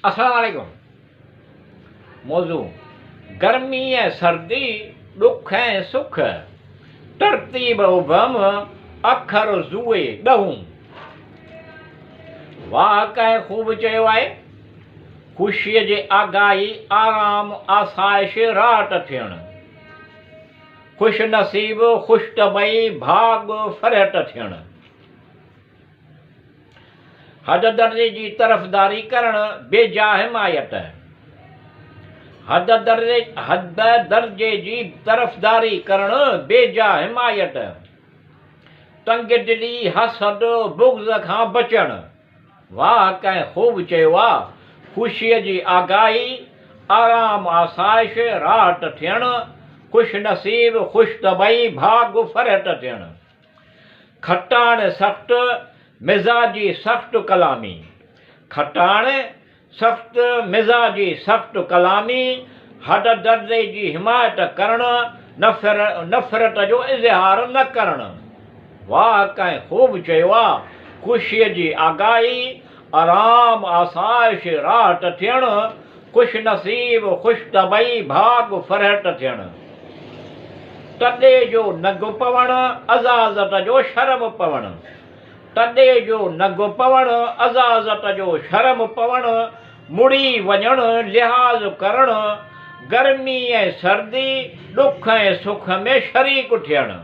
अस्सलाम वालेकुम। मौजू गर्मी है सर्दी, दुख है सुख, तरतीब उभम अखर ज़ुए ॾहूं। वाह कंहिं ख़ूब चयो आहे, ख़ुशीअ जे आगाही आराम आसाइश राट थियणु, ख़ुशि नसीब ख़ुशि टबई भाग फ़रहट थियणु, हद दर्जे जी तरफ़दारी करणु बेजा हिमायत, हद दर्जे जी तरफ़दारी करणु बेजा हिमायत, तंग दिली हसद बुग़्ज़ खां बचणु। वाह कंहिं ख़ूब चयो आहे, ख़ुशीअ जी आगाही आराम आसाइश राहत थियणु, ख़ुशि नसीब ख़ुशि तबई भाग फ़रहत थियणु, खटाण सख़्त मिज़ाजी सख़्त कलामी, खटाण सख़्त मिज़ाजी सख़्त कलामी, हद दर्जे जी हिमायत करणु नफ़रत जो इज़हार न करणु। वाह कंहिं ख़ूब चयो आहे, ख़ुशीअ जी आगाही आराम आसाइश राहत थियणु, ख़ुशि नसीब ख़ुशि तबई भाग फ़रहत थियणु, तॾे जो नग पवणु अज़ाज़त जो शर्म पवणु, तॾे जो नग पवणु अज़ाज़त जो शर्म पवणु, मुड़ी वञणु लिहाज़ करणु, गर्मी ऐं सर्दी दुख ऐं सुख में शरीक थियणु।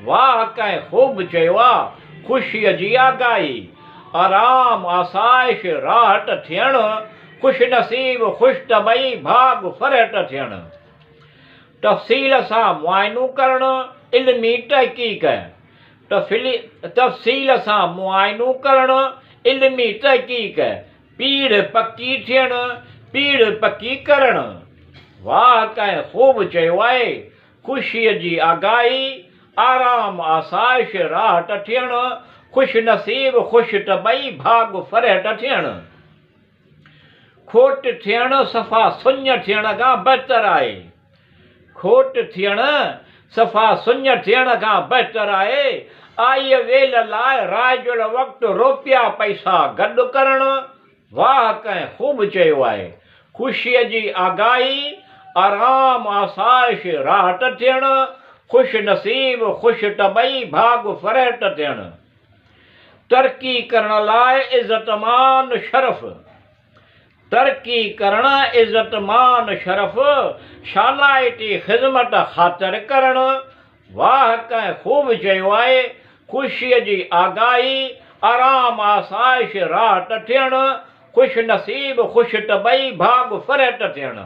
वाह कंहिं ख़ूब चयो आहे, ख़ुशीअ जी आगाही आराम आसाइश राहत थियणु, ख़ुशि नसीब ख़ुशि तबई भाग फ़रहत थियणु, तफ़सील सां मुआइनो करणु इल्मी तहक़ीक़, तफ़सील सां मुआइनो करणु इल्मी तहक़ीक़, पीढ़ पकी थियणु पीढ़ पकी करणु। वाह कंहिं ख़ूब चयो आहे, ख़ुशीअ जी आगाही आराम आसाइश राहत थियणु, ख़ुशि नसीब ख़ुशि तबई भाग फ़रहत थियणु, खोट थियणु सफ़ा सुञ थियण खां बहितर आहे, खोट थियणु सफ़ा सुञ थियण खां बहितर आहे, आई वेल लाइ राजुल वक़्तु रुपया पैसा गॾु करणु। वाह कंहिं ख़ूब चयो आहे, ख़ुशीअ जी आगाही आराम आसाइश राहत थियणु, ख़ुशि नसीब ख़ुशि तबई भाग फ़रहत थियणु, तरक़ी करण लाइ इज़्ज़तमान शरफ़, तरक़ी करण इज़्ज़तमान शरफ़, शालाइती ख़िदमत ख़ातिर करणु। वाह कंहिं ख़ूब चयो आहे, ख़ुशीअ जी आगाही आराम आसाइश राहत थियणु, ख़ुशि नसीब ख़ुशि तबई भाग फ़रहत थियणु।